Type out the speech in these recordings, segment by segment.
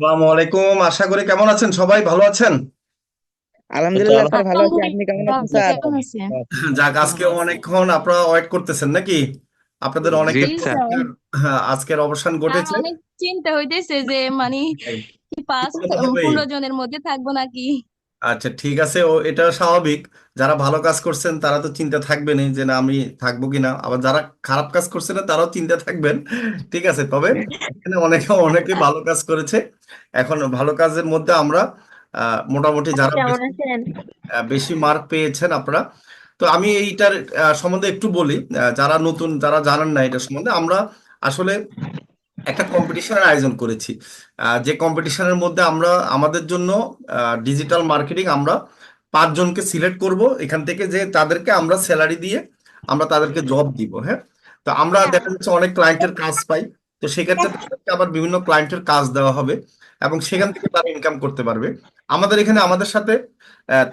আসসালামু আলাইকুম, আশা করি কেমন আছেন, সবাই ভালো আছেন। এই তো আলহামদুলিল্লাহ স্যার, ভালো আছি। আপনি কেমন আলহামদুলিল্লাহ, আছেন আপনি স্যার? কেমন আছেন? যাক, আজকে অনেকক্ষণ আপনারা ওয়েট করতেছেন নাকি? আপনাদের জি অনেকের জি স্যার। স্যার। হ্যাঁ, আজকের অবসান আর ঘটেছে। অনেক চিন্তা হইতেছে যে মানে এই, কি পাঁচ চিন্তা তো হবেই। 15 জনের মধ্যে থাকবো নাকি। আচ্ছা, ঠিক আছে, এটা স্বাভাবিক। যারা ভালো কাজ করছেন তারা তো চিন্তা থাকবেনই যে না আমি থাকবো কিনা, আবার যারা খারাপ কাজ করছে না তারাও চিন্তা থাকবেন। ঠিক আছে, তবে এখানে অনেকে অনেকে ভালো কাজ করেছে। এখন ভালো কাজের মধ্যে আমরা মোটামুটি আপনি যারা কেমন আছেন? বেশি মার্ক পেয়েছেন আপনারা। তো আমি এইটার সম্বন্ধে একটু বলি। যারা নতুন, যারা জানেন না এটা সম্বন্ধে, আমরা আসলে একটা কম্পিটিশনের আয়োজন করেছি। যে কম্পিটিশনের মধ্যে আমরা আমাদের জন্য ডিজিটাল মার্কেটিং আমরা 5 জনকে সিলেক্ট করব এখান থেকে, যে তাদেরকে আমরা স্যালারি দিয়ে আমরা তাদেরকে জব দিব। হ্যাঁ, তো আমরা দেখা যাচ্ছে অনেক ক্লায়েন্টের কাজ পাই। তো সেক্ষেত্রে তাদেরকে আবার বিভিন্ন ক্লায়েন্টের কাজ দেওয়া হবে এবং সেখান থেকে তারা ইনকাম করতে পারবে। আমাদের এখানে আমাদের সাথে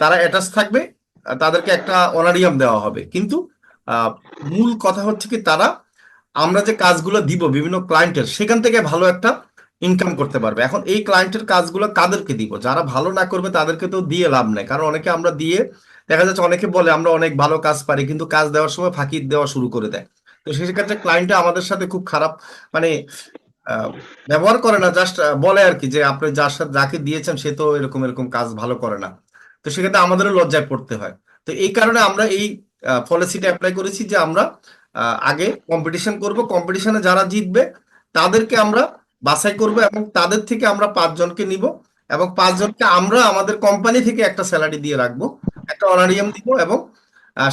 তারা অ্যাটাচ থাকবে। তাদেরকে একটা অনারিয়াম দেওয়া হবে, কিন্তু আহ, মূল কথা হচ্ছে কি, তারা আমরা যে কাজগুলো দিব বিভিন্ন ক্লায়েন্টের, সেখান থেকে ভালো একটা ইনকাম করতে পারবে। এখন এই ক্লায়েন্টের কাজগুলো কাদেরকে দিব? যারা ভালো না করবে তাদেরকে তো দিয়ে লাভ নাই, কারণ অনেকে আমরা দিয়ে দেখা যাচ্ছে, অনেকে বলে আমরা অনেক ভালো কাজ পারি, কিন্তু কাজ দেওয়ার সময় ফাঁকি দেওয়া শুরু করে দেয়। তো সেক্ষেত্রে ক্লায়েন্টটা আমাদের সাথে খুব খারাপ, মানে আহ, ব্যবহার করে না, জাস্ট বলে আর কি যে আপনি যার সাথে যাকে দিয়েছেন সে তো এরকম এরকম কাজ ভালো করে না। তো সেক্ষেত্রে আমাদেরও লজ্জায় পড়তে হয়। তো এই কারণে আমরা এই পলিসিটা অ্যাপ্লাই করেছি যে আমরা আগে কম্পিটিশন করব, কম্পিটিশনে যারা জিতবে তাদেরকে আমরা বাছাই করব এবং তাদের থেকে আমরা 5 জনকে নিব, এবং 5 জনকে আমরা আমাদের কোম্পানি থেকে একটা স্যালারি দিয়ে রাখবো, একটা অনারিয়াম দিব, এবং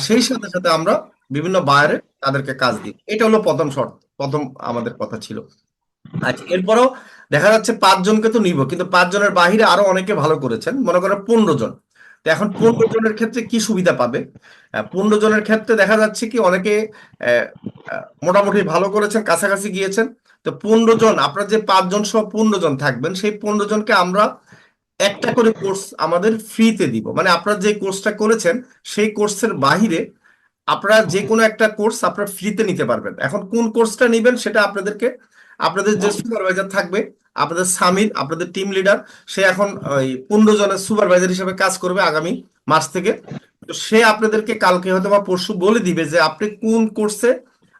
সেই সাথে সাথে আমরা বিভিন্ন বায়ারে তাদেরকে কাজ দিব। এটা হলো প্রথম শর্ত, প্রথম আমাদের কথা ছিল। আচ্ছা, এরপরও দেখা যাচ্ছে 5 জনকে তো নিব, কিন্তু 5 জনের বাহিরে আরো অনেকে ভালো করেছেন, মনে করেন 15 জন। তো এখন 15 জনের ক্ষেত্রে কি সুবিধা পাবে? 15 জনের ক্ষেত্রে দেখা যাচ্ছে কি অনেকে আহ, মোটামুটি ভালো করেছেন, কাছাকাছি গিয়েছেন। তো 15 জন, আপনার যে 5 জন সহ 15 জন থাকবেন, সেই 15 জনকে আমরা একটা করে কোর্স আমাদের ফ্রিতে দিব। মানে আপনারা যে কোর্সটা করেছেন সেই কোর্সের বাহিরে আপনারা যে কোনো একটা কোর্স আপনারা ফ্রিতে নিতে পারবেন। এখন কোন কোর্সটা নেবেন সেটা আপনাদেরকে, আপনাদের যে সুপারভাইজার থাকবে, আপনাদের সামির, আপনাদের টিম লিডার, সে এখন ওই 15 জনের সুপারভাইজার হিসেবে কাজ করবে আগামী মাস থেকে। তো সে আপনাদেরকে কালকে হয়তো বা পরশু বলে দিবে যে আপনি কোন কোর্সে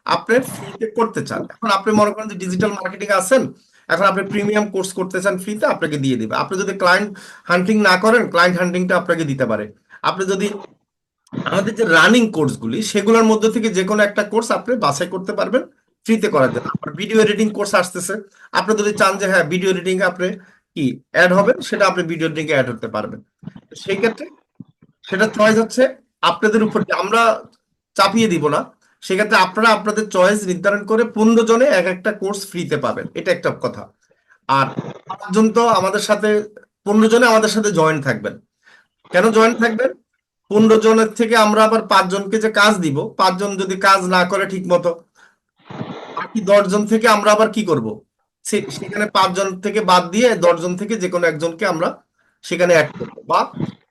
আপনি ফ্রিতে করতে চান। এখন আপনি মনে করেন যে ডিজিটাল মার্কেটিং আছেন, এখন আপনি প্রিমিয়াম কোর্স করতে চান ফ্রিতে, আপনাকে দিয়ে দিবে। আপনি যদি ক্লায়েন্ট হান্টিং না করেন, ক্লায়েন্ট হান্টিংটা আপনাকে দিতে পারে। আপনি যদি আমাদের যে রানিং কোর্সগুলি সেগুলোর মধ্যে থেকে যে কোনো একটা কোর্স আপনি বাছাই করতে পারবেন ফ্রিতে করার জন্য। আপনার ভিডিও এডিটিং কোর্স আসতেছে, আপনি যদি চান যে হ্যাঁ ভিডিও এডিটিং আপনি কি অ্যাড হবেন, সেটা আপনি ভিডিও এডিটিং অ্যাড হতে পারবেন। তো সেই ক্ষেত্রে সেটা চয়েস হচ্ছে আপনাদের উপর, যে আমরা চাপিয়ে দিব না। সেক্ষেত্রে আপনারা আপনাদের চয়েস নির্ধারণ করে 15 জনে এক একটা কোর্স ফ্রিতে পাবেন, এটা একটা কথা। আর 5 জন তো আমাদের সাথে, 15 জনে আমাদের সাথে জয়েন থাকবেন। কেন জয়েন থাকবেন? 15 জনের থেকে আমরা আবার 5 জনকে যে কাজ দিব, 5 জন যদি কাজ না করে ঠিক মতো, বাকি 10 জন থেকে আমরা আবার কি করব? সেখানে 5 জন থেকে বাদ দিয়ে 10 জন থেকে যে কোনো একজনকে আমরা সেখানে অ্যাড করবো, বা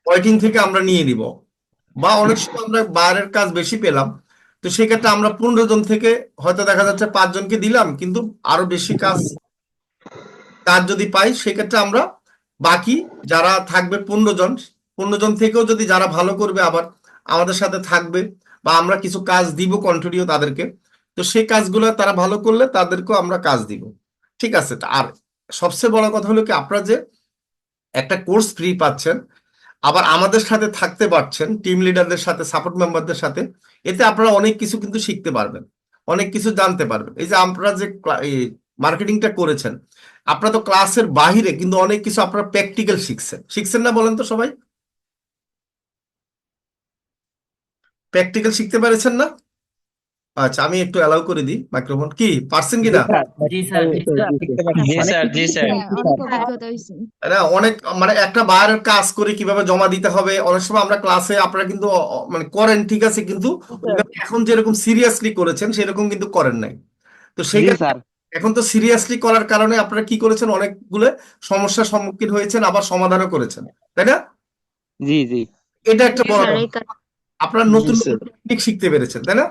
ওয়েটিং থেকে আমরা নিয়ে নিব। বা অনেক সময় আমরা বাইরের কাজ বেশি পেলাম, তো সেক্ষেত্রে আমরা 15 জন থেকে হয়তো দেখা যাচ্ছে 5 জনকে দিলাম, কিন্তু আরো বেশি কাজ কাজ যদি পাই, সেক্ষেত্রে আমরা বাকি যারা থাকবে 15 জন, 15 জন থেকেও যদি যারা ভালো করবে আবার আমাদের সাথে থাকবে, বা আমরা কিছু কাজ দিব কন্টিনিউ তাদেরকে। তো সেই কাজগুলো তারা ভালো করলে তাদেরকেও আমরা কাজ দিব। ঠিক আছে। আর সবচেয়ে বড় কথা হলো কি, আপনারা যে একটা কোর্স ফ্রি পাচ্ছেন, আবার আমাদের সাথে থাকতে পারছেন টিম লিডারদের সাথে, সাপোর্ট মেম্বারদের সাথে, এতে আপনারা অনেক কিছু কিন্তু শিখতে পারবেন, অনেক কিছু জানতে পারবেন। এই যে আপনারা যে মার্কেটিংটা করেছেন, আপনারা তো ক্লাসের বাহিরে কিন্তু অনেক কিছু আপনারা প্র্যাকটিক্যাল শিখছেন, শিখছেন না বলেন তো সবাই? প্র্যাকটিক্যাল শিখতে পেরেছেন না? আচ্ছা, আমি একটু অ্যালাউ করে দিই মাইক্রোফোন, কি পারছেন জি কিনা? স্যার, জি স্যার, জি অবশ্যই স্যার। শিখতে পারছি, জি অনেক স্যার, কিছু জি শিখতে স্যার। পারছি অনেক স্যার। অভিজ্ঞতা হয়েছে। তাই না? অনেক, মানে একটা বাইরের কাজ করে কিভাবে জমা দিতে হবে, অনেক সময় আমরা ক্লাসে আপনারা কিন্তু মানে করেন ঠিক আছে, কিন্তু ওইভাবে এখন যেরকম সিরিয়াসলি করেছেন সেরকম কিন্তু করেন নাই। তো সেই জি ক্ষেত্রে স্যার। এখন তো সিরিয়াসলি করার কারণে আপনারা কি করেছেন, অনেকগুলো সমস্যার সম্মুখীন হয়েছেন, আবার সমাধানও করেছেন, তাই না? জি জি এটা একটা জি বড় স্যার, কথা। এই কাজ। আপনারা জি নতুন স্যার। নতুন টেকনিক শিখতে পেরেছেন, তাই না?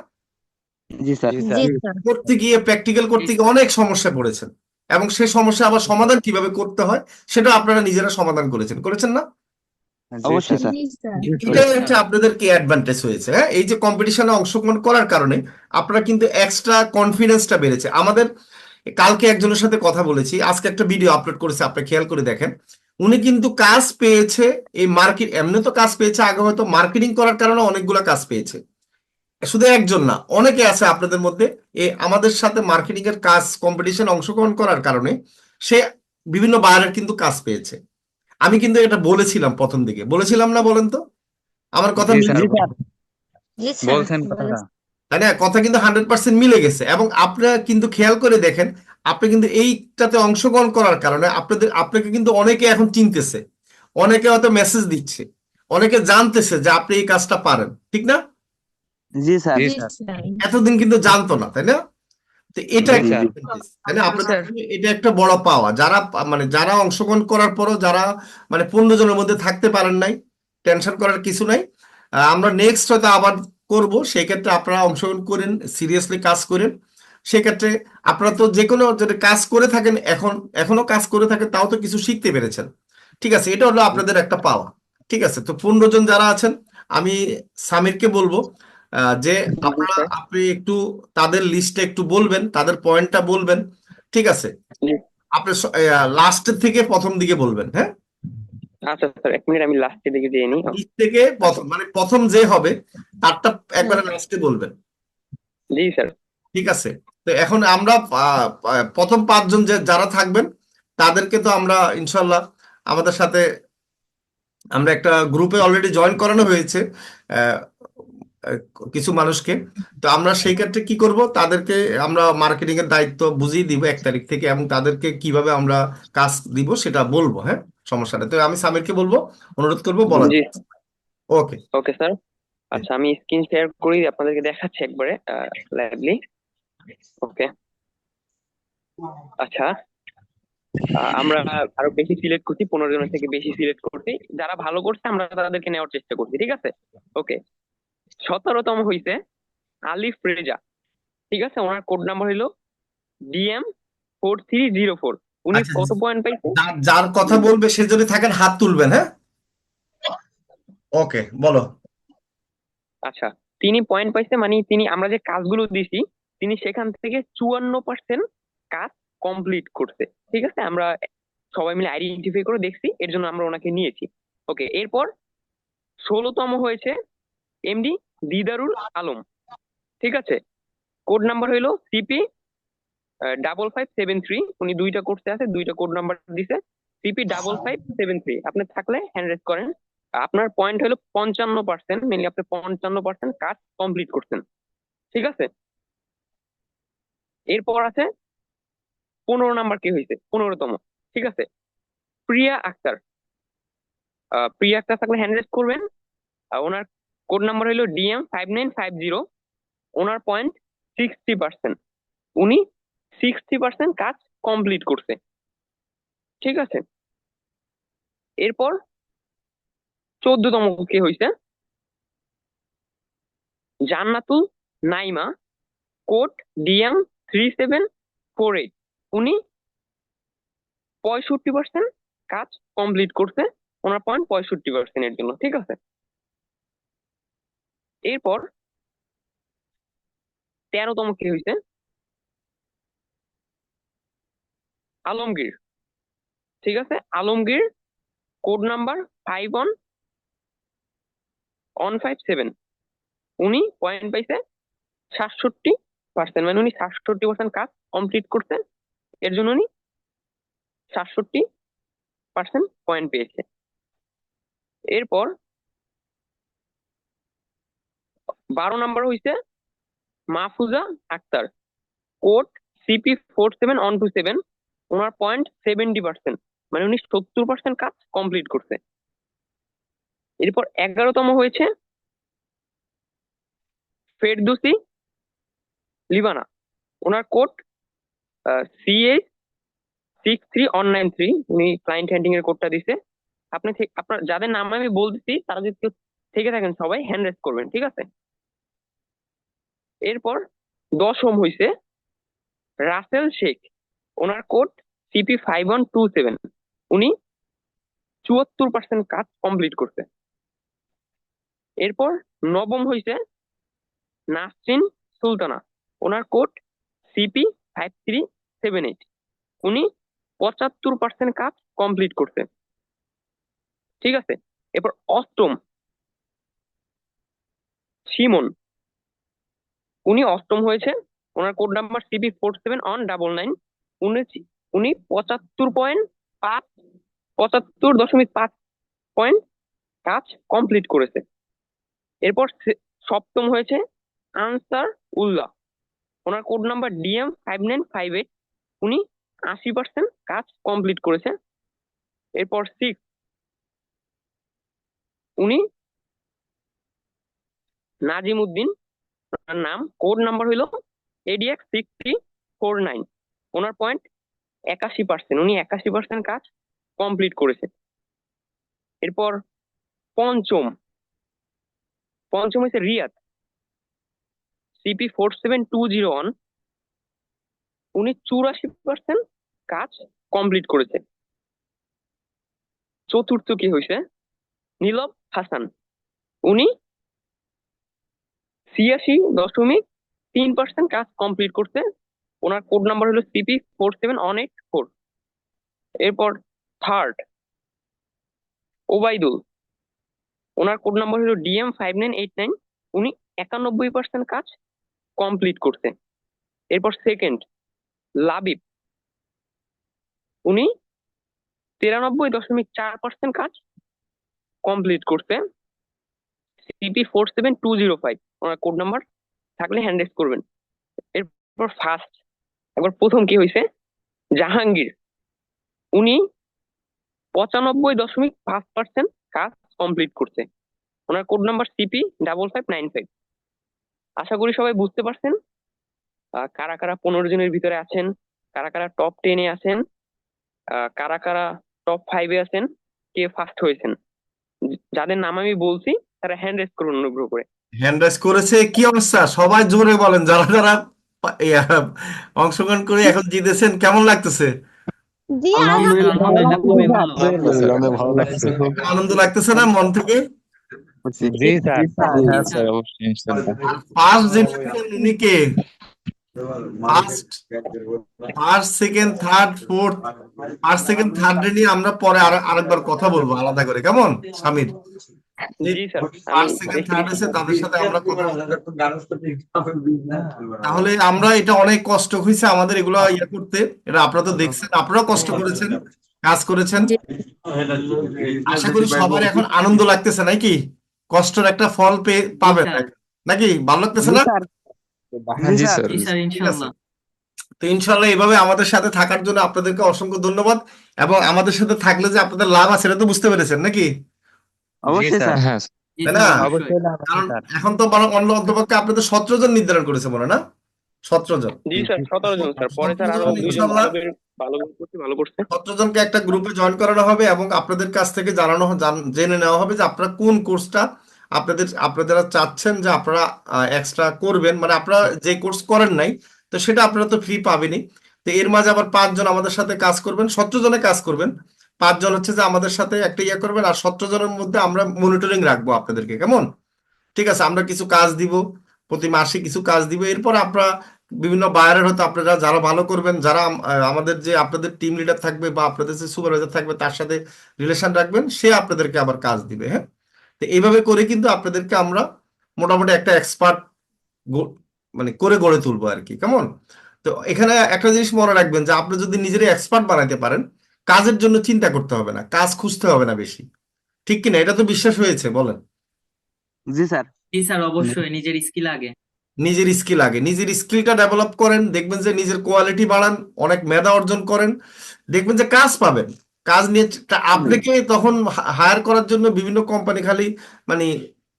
জি স্যার। জি স্যার। করতে গিয়ে, প্র্যাকটিক্যাল করতে গিয়ে অনেক সমস্যা পড়েছেন। এবং সে সমস্যা আবার সমাধান কিভাবে করতে হয় সেটা আপনারা নিজেরা সমাধান করেছেন না? জি অবশ্যই স্যার। স্যার। জি স্যার। জি এটাই করেছি। হচ্ছে আপনাদের কি অ্যাডভান্টেজ হয়েছে। হ্যাঁ, এই যে কম্পিটিশনে অংশগ্রহণ করার কারণে আপনারা কিন্তু এক্সট্রা কনফিডেন্সটা বেড়েছে। আমাদের কালকে একজনের সাথে কথা বলেছি, আজকে একটা ভিডিও আপলোড করেছে, আপনি খেয়াল করে দেখেন। উনি কিন্তু কাজ পেয়েছে, এই মার্কেট এমনি তো কাজ পেয়েছে, আগে হয়তো মার্কেটিং করার কারণে অনেকগুলা কাজ পেয়েছে। শুধু একজন না, অনেকে আছে আপনাদের মধ্যে আমাদের সাথে মার্কেটিং এর কাজ কম্পিটিশন অংশগ্রহণ করার কারণে সে বিভিন্ন বায়ারের কিন্তু কাজ পেয়েছে। আমি কিন্তু এটা বলেছিলাম প্রথম দিকে, বলেছিলাম না বলেন তো? আমার কথা জি মিল, স্যার জি স্যার। জি স্যার বলছেন কথাটা। বলেছেন। তাই না? কথা কিন্তু 100% মিলে গেছে। এবং আপনারা কিন্তু খেয়াল করে দেখেন, আপনি কিন্তু এইটাতে অংশগ্রহণ করার কারণে আপনাকে কিন্তু অনেকে এখন চিনতেছে, অনেকে হয়তো মেসেজ দিচ্ছে, অনেকে জানতেছে যে আপনি এই কাজটা পারেন, ঠিক না? জি স্যার। জি জি স্যার। স্যার। এতদিন কিন্তু জানতো না, তাই না? তো এটা জি জি একটা স্যার। জি advantage, তাই না? জি স্যার। এটা একটা বড় পাওয়া। যারা অংশগ্রহণ করার পরও যারা 15 জনের মধ্যে থাকতে পারেন নাই, টেনশন করার কিছু নাই। আমরা নেক্সট হয়তো আবার করব, সেই ক্ষেত্রে আপনারা অংশগ্রহণ করেন, সিরিয়াসলি কাজ করেন। সেক্ষেত্রে আপনারা তো যে কোনো যদি কাজ করে থাকেন, এখনো কাজ করে থাকেন, তাও তো কিছু শিখতে পেরেছেন। ঠিক আছে, এটা হলো আপনাদের একটা পাওয়া। ঠিক আছে, তো 15 জন যারা আছেন, আমি সামিরকে বলবো যে জি স্যার। আপনি একটু তাদের লিস্টে একটু বলবেন, তাদের পয়েন্টটা বলবেন। ঠিক আছে, জি। আপনি লাস্টের থেকে প্রথম দিকে বলবেন, হ্যাঁ? আচ্ছা স্যার, 1 মিনিট আমি লাস্টের দিকে দিয়ে নিই। নিচ থেকে আচ্ছা। প্রথম, প্রথম যে হবে তারটা হ্যাঁ। একবারে লাস্টে বলবেন। জি স্যার। ঠিক আছে, তো এখন আমরা প্রথম 5 জন যারা থাকবেন তাদেরকে তো আমরা ইনশাল্লাহ আমাদের সাথে আমরা একটা গ্রুপে অলরেডি জয়েন করানো হয়েছে আহ, আহ, কিছু মানুষকে। তো আমরা সেই ক্ষেত্রে কি করব, তাদেরকে আমরা মার্কেটিং এর দায়িত্ব বুঝিয়ে দিব 1 তারিখ থেকে, এবং তাদেরকে কিভাবে আমরা কাজ দিব সেটা বলবো। হ্যাঁ, সমস্যা নেই। তো আমি সামিরকে বলবো, অনুরোধ করবো বলার। জি। ওকে। Okay sir. আচ্ছা, আমি স্ক্রিন শেয়ার করি, আপনাদেরকে দেখাচ্ছি একবারে লাইভলি। ওকে। আচ্ছা, আমরা আরো বেশি সিলেক্ট করছি, 15 জনের থেকে বেশি সিলেক্ট করছি। যারা ভালো করছে আমরা তাদেরকে নেওয়ার চেষ্টা করছি, ঠিক আছে? ওকে। 17তম হইছে আলিফ রেজা। ঠিক আছে, ওনার কোড নাম্বার হইলো DM4304। উনি আচ্ছা, কত পয়েন্ট পাইছে? যার কথা বলবে সে যদি থাকেন হাত তুলবেন, হ্যাঁ? ওকে, বলো। আচ্ছা, তিনি পয়েন্ট পাইছে, মানে তিনি আমরা যে কাজগুলো দিছি তিনি সেখান থেকে 54% কাজ কমপ্লিট করছে। ঠিক আছে, আমরা সবাই মিলে আইডেন্টিফাই করে দেখছি, এর জন্য আমরা ওনাকে নিয়েছি। ওকে। এরপর 16তম হয়েছে এমডি দিদারুল আলম। ঠিক আছে, কোড নাম্বার হইলো CP5573। উনি 2টা কোর্সে আছে, 2টা কোড নাম্বার দিছে। CP5573, আপনি থাকলে হ্যান্ড রেজ করেন। আপনার পয়েন্ট হলো 55%, মেনলি আপনি 55% কাজ কমপ্লিট করছেন। ঠিক আছে, এরপর আছে 15 নাম্বার কে হয়েছে, 15তম। ঠিক আছে, প্রিয়া আক্তার। প্রিয়া আক্তার থাকলে হ্যান্ড রেজ করবেন। ওনার কোড নাম্বার হলো DM5950। ওনার পয়েন্ট 60%। উনি 60% কাজ কমপ্লিট করছে। ঠিক আছে, এরপর 14তম কে হয়েছে জান্নাতুল নাইমা, কোড DM3748। উনি 65% কাজ কমপ্লিট করছে। ওনার পয়েন্ট 65% এর জন্য। ঠিক আছে, এরপর 13তম কে হয়েছে আলমগীর। ঠিক আছে, আলমগীর কোড নাম্বার 51157। উনি পয়েন্ট পাইছে 67%, মানে উনি 67% কাজ কমপ্লিট করছেন, এর জন্য উনি 67% পয়েন্ট পেয়েছে। এরপর 12 নাম্বার হইছে মাহফুজা আক্তার, কোড CP47127। ওনার পয়েন্ট 70%, মানে উনি 70% কাজ কমপ্লিট করছে। এরপর 11তম হয়েছে ফেরদৌসি লিবানা। ওনার কোড CA63193। উনি ক্লায়েন্ট হ্যান্ডিং এর কোডটা দিছে। আপনি আপনার যাদের নাম আমি বলতেছি তারা যদি কেউ থেকে থাকেন সবাই হ্যান্ড রেজ করবেন। ঠিক আছে, এরপর 10ম হইছে রাসেল শেখ। ওনার কোড CP5127, উনি 74% কাজ কমপ্লিট করছে। এরপর নবম হয়েছে নাসরিন সুলতানা, ওনার কোড CP5378, উনি 75% কাজ কমপ্লিট করছে। ঠিক আছে, এরপর অষ্টম সিমন, উনি অষ্টম হয়েছে, ওনার কোড নাম্বার CP4719, উনি 75.5 পয়েন্ট কাজ কমপ্লিট করেছে। এরপর সপ্তম হয়েছে আনসার উল্লাহ, ওনার কোড নাম্বার DM5958, উনি 80% কাজ কমপ্লিট করেছে। এরপর সিক্স, উনি নাজিম উদ্দিন, ওনার নাম, কোড নাম্বার হইলো ADX6349, ওনার পয়েন্ট 81%, উনি 81% কাজ কমপ্লিট করেছে। এরপর পঞ্চম হয়েছে রিয়াদ, CP47201, উনি 84% কাজ কমপ্লিট করেছে। চতুর্থ কি হয়েছে নীলব হাসান, উনি 86.3% কাজ কমপ্লিট করছে, ওনার কোড নাম্বার হলো CP47184। এরপর থার্ড ওবাইদুল, ওনার কোড নাম্বার হলো DM5989, উনি 91% কাজ কমপ্লিট করছে। এরপর সেকেন্ড লাবিব, উনি 93.4% কাজ কমপ্লিট করছে। CP47205, ওনার কোড নাম্বার থাকলে হ্যান্ড রেজ করবেন। এরপর ফার্স্ট, একবার প্রথম কি হয়েছে জাহাঙ্গীর, উনি 95.5% কাজ কমপ্লিট করছে, ওনার কোড নাম্বার CP5595। আশা করি সবাই বুঝতে পারছেন কারা কারা 15 জনের ভিতরে আছেন, কারা কারা টপ 10-এ আছেন, কারা কারা টপ 5-এ আছেন, কে ফার্স্ট হয়েছেন। যাদের নাম আমি বলছি তারা হ্যান্ড রেজ করুন অনুগ্রহ করে। হ্যান্ড রাইজ করেছে, কি অবস্থা সবাই জোরে বলেন, যারা যারা অংশগ্রহণ করে এখন জিতেছেন, কেমন লাগতেছে? জি আলহামদুলিল্লাহ, আলহামদুলিল্লাহ খুবই ভালো। অনেক ভালো লাগছে। আনন্দ লাগতেছে না মন থেকে? জি স্যার, জি হ্যাঁ স্যার। স্যার, অবশ্যই ইনশাআল্লাহ। আর ফার্স্ট যিনি হলেন উনি কে? First first second third fourth, first second third নিয়ে আমরা পরে আরেকবার কথা বলবো আলাদা করে, কেমন সামির? জি স্যার, আমি ফার্স্ট সেকেন্ড দেখে থার্ড দিচ্ছি। আছে তাদের সাথে আমরা কথা তাহলে আমরা এটা অনেক কষ্ট হয়েছে আমাদের এগুলো ইয়ে করতে, এটা আপনারা তো দেখছেন, আপনারাও কষ্ট করেছেন, কাজ করেছেন। আশা করি সবার এখন আনন্দ লাগতেছে নাকি? কষ্টের একটা ফল পাবেন স্যার। নাকি? ভালো লাগতেছে না? হ্যাঁ জি স্যার। জি স্যার, ঠিক আছে, ইনশাআল্লাহ। তো ইনশাল্লাহ এইভাবে আমাদের সাথে থাকার জন্য আপনাদেরকে অসংখ্য ধন্যবাদ। এবং আমাদের সাথে থাকলে যে আপনাদের লাভ আছে এটা তো বুঝতে পেরেছেন নাকি? অবশ্যই স্যার, হ্যাঁ জি তাই স্যার, না? অবশ্যই। কারণ এখন তো বরং অন্য অন্তপক্ষে আপনাদের 17 জন নির্ধারণ করেছে মনে না? 17 জন। জি স্যার, 17 জন স্যার, পরে স্যার 17 আরো জন 2 জন ইনশাল্লাহ, ভালো করছে। 17 জনকে একটা গ্রুপে জয়েন করানো হবে এবং আপনাদের কাছ থেকে জেনে নেওয়া হবে যে আপনারা কোন কোর্সটা আপনারা চাচ্ছেন যে আপনারা এক্সট্রা করবেন, মানে আপনারা যে কোর্স করেন নাই তো সেটা আপনারা তো ফ্রি পাবেনই। তো এর মাঝে আবার 5 জন আমাদের সাথে কাজ করবেন, 17 জনে কাজ করবেন, 5 জন হচ্ছে যে আমাদের সাথে একটা ইয়ে করবেন, আর 17 জনের মধ্যে আমরা মনিটরিং রাখবো আপনাদেরকে, কেমন? ঠিক আছে, আমরা কিছু কাজ দিব, প্রতি মাসে কিছু কাজ দিব। এরপর আপনারা বিভিন্ন বায়ারের হয়তো আপনারা যারা ভালো করবেন, যারা আমাদের যে আপনাদের টিম লিডার থাকবে বা আপনাদের যে সুপারভাইজার থাকবে তার সাথে রিলেশন রাখবেন, সে আপনাদেরকে আবার কাজ দিবে। হ্যাঁ, তো এইভাবে করে কিন্তু আপনাদেরকে আমরা মোটামুটি একটা এক্সপার্ট মানে করে গড়ে তুলবো আর কি, কেমন? তো এখানে একটা জিনিস মনে রাখবেন যে আপনি যদি নিজেরই এক্সপার্ট বানাইতে পারেন, কাজের জন্য চিন্তা করতে হবে না, কাজ খুঁজতে হবে না বেশি, ঠিক কিনা? এটা তো বিশ্বাস হয়েছে বলেন? জি স্যার। জি স্যার, অবশ্যই নিজের স্কিল আগে। নিজের স্কিল আগে, নিজের স্কিলটা ডেভেলপ করেন, দেখবেন যে নিজের কোয়ালিটি বাড়ান, অনেক মেধা অর্জন করেন, দেখবেন যে কাজ পাবেন। কাজ নিয়ে আপনাকে তখন হায়ার করার জন্য বিভিন্ন কোম্পানি খালি মানে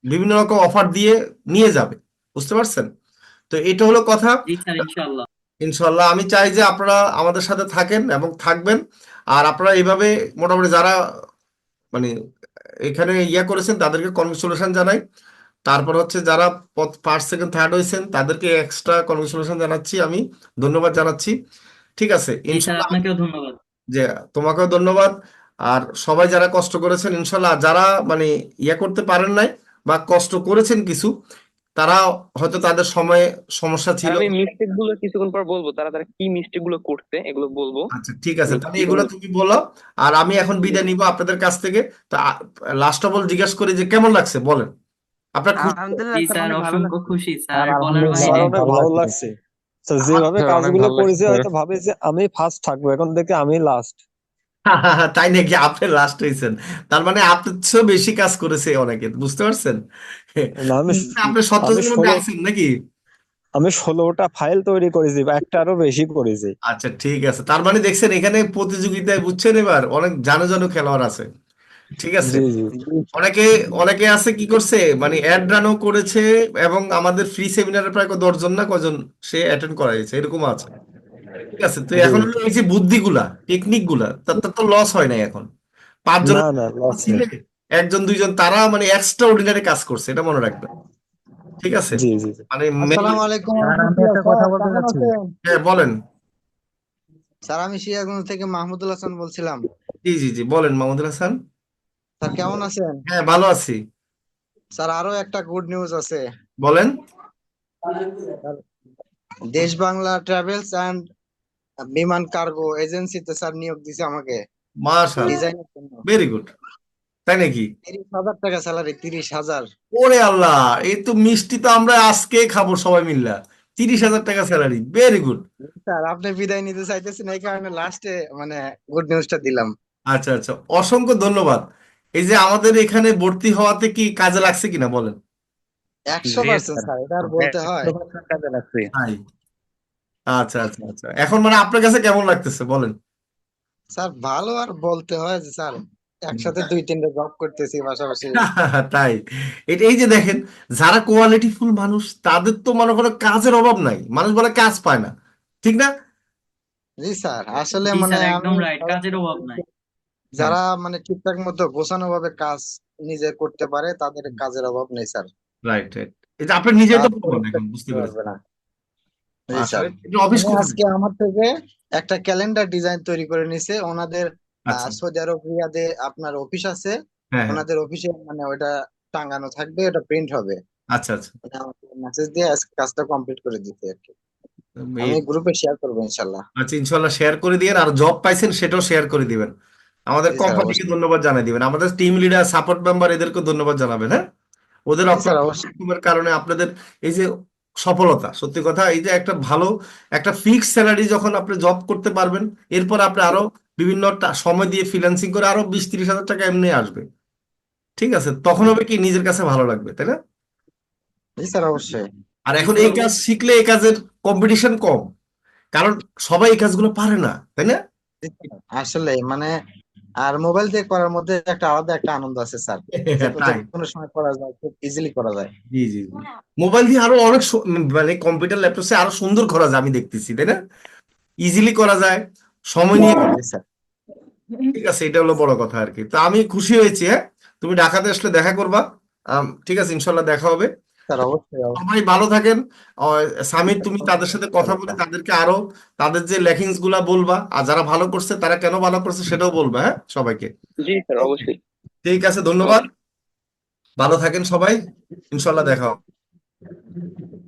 বিভিন্ন রকম অফার দিয়ে নিয়ে যাবে, বুঝতে পারছেন? তো এটা হলো কথা। জি স্যার, ইনশাআল্লাহ। ইনশাল্লাহ আমি চাই যে আপনারা আমাদের সাথে থাকেন এবং থাকবেন। আর আপনারা এইভাবে মোটামুটি যারা মানে এখানে ইয়া করেছেন তাদেরকে কনগ্রেচুলেশন জানাই। তারপর হচ্ছে যারা ফার্স্ট সেকেন্ড থার্ড হয়েছেন তাদেরকে এক্সট্রা কনগ্রেচুলেশন জানাচ্ছি, আমি ধন্যবাদ জানাচ্ছি। ঠিক আছে, জি স্যার, ইনশাল্লাহ আপনাকেও ধন্যবাদ। যে তোমাকেও ধন্যবাদ। আর সবাই যারা কষ্ট করেছেন ইনশাল্লাহ, যারা মানে ইয়ে করতে পারেন নাই বা কষ্ট করেছেন কিছু, তারা হয়তো তাদের সময়ে সমস্যা আর ছিল। আমি মিস্টেক গুলো কিছুক্ষণ পর বলবো, তারা তারা কি মিস্টেক গুলো করতে, এগুলো বলবো। আচ্ছা ঠিক আছে, মানে তাহলে এগুলো কিভাবে। তুমি বলো। আর আমি এখন বিদায় নিব আপনাদের কাছ থেকে। তা লাস্ট অফ অল জিজ্ঞেস করি যে কেমন লাগছে বলেন, আপনার খুশি তো? জি স্যার, অসংখ্য খুশি স্যার, বলার আলহামদুলিল্লাহ স্যার বাইরে। অনেক ভালো লাগছে স্যার, আমার যেভাবে স্যার অনেক কাজগুলো ভালো লাগছে করেছে স্যার। হয়তো ভাবে যে আমি ফার্স্ট থাকবো, এখন দেখে আমি লাস্ট। তাই নাকি? আপনি লাস্ট হয়েছেন? তার মানে আপনার চেয়েও বেশি কাজ করেছে অনেকে, বুঝতে পারছেন? না আমি আপনি আমি সত্যতার মধ্যে 16 আছেন নাকি? আমি 16টা ফাইল তৈরি করেছি বা একটা আরো বেশি করেছি। আচ্ছা ঠিক আছে, তার মানে দেখছেন এখানে প্রতিযোগিতায়, বুঝছেন, এবার অনেক জানো জানো খেলোয়াড় আছে। ঠিক আছে। জি জি অনেকে অনেকে আছে কি করছে, মানে অ্যাড রানও করেছে, এবং আমাদের ফ্রি সেমিনারে প্রায় 10 জন না কজন সে অ্যাটেন্ড করাইছে, এরকম আছে। ঠিক আছে, তো জি এখন হলো এই যে বুদ্ধিগুলা, টেকনিক গুলা, তার তার তো লস হয় নাই এখন। 5 জন না না লস নেই। ছিলে, 1 জন 2 জন তারা মানে এক্সট্রা অর্ডিনারি কাজ করছে, এটা মনে রাখবেন। ঠিক আছে, জি জি জি মানে আসসালামু আলাইকুম স্যার আমি রহমতুল্লাহ, একটা স্যার কথা বলতে কেমন চাচ্ছি। আছেন? হ্যাঁ বলেন। স্যার আমি সিরাজগঞ্জ থেকে মাহমুদুল হাসান বলছিলাম। জি জি জি, বলেন মাহমুদুল হাসান। স্যার কেমন আছেন? হ্যাঁ ভালো আছি। স্যার আরো একটা গুড নিউজ আছে। বলেন। স্যার, দেশ বাংলা ট্রাভেলস অ্যান্ড বিমান কার্গো এজেন্সিতে স্যার নিয়োগ দিছে আমাকে মাশাআল্লাহ, ডিজাইনের জন্য। Very good. তাই নাকি? 30,000 টাকা স্যালারি, 30,000। ওরে আল্লাহ, এই তো মিষ্টি তো আমরা আজকে খাবো সবাই মিল্লা। 30,000 টাকা স্যালারি, ভেরি গুড। স্যার আপনি বিদায় নিতে চাইতেছেন, এই কারণে লাস্টে মানে গুড নিউজটা দিলাম। আচ্ছা আচ্ছা, অসংখ্য ধন্যবাদ। এই যে আমাদের এখানে ভর্তি হওয়াতে কি কাজে লাগছে কিনা বলেন? 100% স্যার, এটা আর বলতে হয়? 100% কাজে লাগছে। তাই? আচ্ছা আচ্ছা আচ্ছা, এখন মানে আপনার কাছে কেমন লাগতেছে বলেন? স্যার ভালো আর বলতে হয় যে স্যার একসাথে 2-3টা জব করতেছি পাশাপাশি। তাই? এটা এই যে দেখেন, যারা কোয়ালিটিফুল মানুষ তাদের তো মনে করো কাজের অভাব নাই, মানুষ বলে কাজ পায় না, ঠিক না? জি স্যার, আসলে জি মানে স্যার, আমি একদম রাইট, কাজের অভাব নাই। হ্যাঁ, যারা মানে ঠিকঠাক মতো গোছানো ভাবে কাজ নিজে করতে পারে তাদের কাজের অভাব নেই স্যার। Right right. এটা আপনি নিজেই তো কাজ করে প্রমাণ, এখন বুঝতে করতে পেরেছি। পারবে না। জি স্যার, আসলে এটা অফিস উনি কোথায়? আজকে আমার থেকে একটা ক্যালেন্ডার ডিজাইন তৈরি করে নিছে। ওনাদের আচ্ছা। সৌদি আরব রিয়াদে আপনার অফিস আছে। হ্যাঁ হ্যাঁ। ওনাদের অফিসে মানে ওটা টাঙানো থাকবে, ওটা প্রিন্ট হবে। আচ্ছা আচ্ছা। মানে আমাকে মেসেজ দিয়ে আজকে কাজটা কমপ্লিট করে দিতে আর কি। আমি এই গ্রুপে শেয়ার করবো ইনশাল্লাহ। আচ্ছা, ইনশাল্লাহ শেয়ার করে দিবেন, আর জব পাইছেন সেটাও শেয়ার করে দিবেন। আমাদের জি স্যার কোম্পানিকে অবশ্যই। ধন্যবাদ জানাই দিবেন, আমাদের টিম লিডার, সাপোর্ট মেম্বার, এদেরকে ধন্যবাদ জানাবেন। হ্যাঁ, ওদের জি স্যার অক্লান্ত অবশ্যই। পরিশ্রমের কারণে আপনাদের এই যে সফলতা, সত্যি কথা, এই যে একটা ভালো একটা ফিক্সড স্যালারি যখন আপনি জব করতে পারবেন, এরপর আপনি আরো বিভিন্ন সময় দিয়ে ফ্রিল্যান্সিং করে আরো 20-30 হাজার টাকা এমনি আসবে। ঠিক আছে, তখন হবে কি নিজের কাছে ভালো লাগবে, তাই না? জি স্যার অবশ্যই। আর জি এখন স্যার, এই কাজ শিখলে এই কাজের কম্পিটিশন কম, কারণ সবাই এই কাজগুলো পারে না, তাই না? জি স্যার, আসলে মানে আর মোবাইল দিয়ে করার মধ্যে একটা আলাদা একটা আনন্দ আছে স্যার, যে যে তাই। কোনো সময় করা যায়, খুব ইজিলি করা যায়। জি জি জি। মোবাইল দিয়ে আরো অনেক মানে কম্পিউটার ল্যাপটপে আরো সুন্দর করা যায়, আমি দেখতেছি, তাই না? ইজিলি করা যায়, সময় নিয়ে। জি স্যার। ঠিক আছে, এটা হলো বড় কথা আর কি। তো আমি খুশি হয়েছি। হ্যাঁ, তুমি ঢাকাতে আসলে দেখা করবা। ঠিক আছে, ইনশাল্লাহ দেখা হবে। স্যার অবশ্যই অবশ্যই। সবাই ভালো থাকেন। সামির, তুমি তাদের সাথে কথা বলে ইনশাআল্লাহ। তাদেরকে আরো তাদের যে লেকিংস গুলা বলবা, আর যারা ভালো করছে তারা কেন ভালো করছে সেটাও বলবা, হ্যাঁ সবাইকে। জি স্যার ওকে, অবশ্যই। ঠিক আছে, ধন্যবাদ। ভালো থাকেন সবাই, ইনশাল্লাহ দেখা হবে।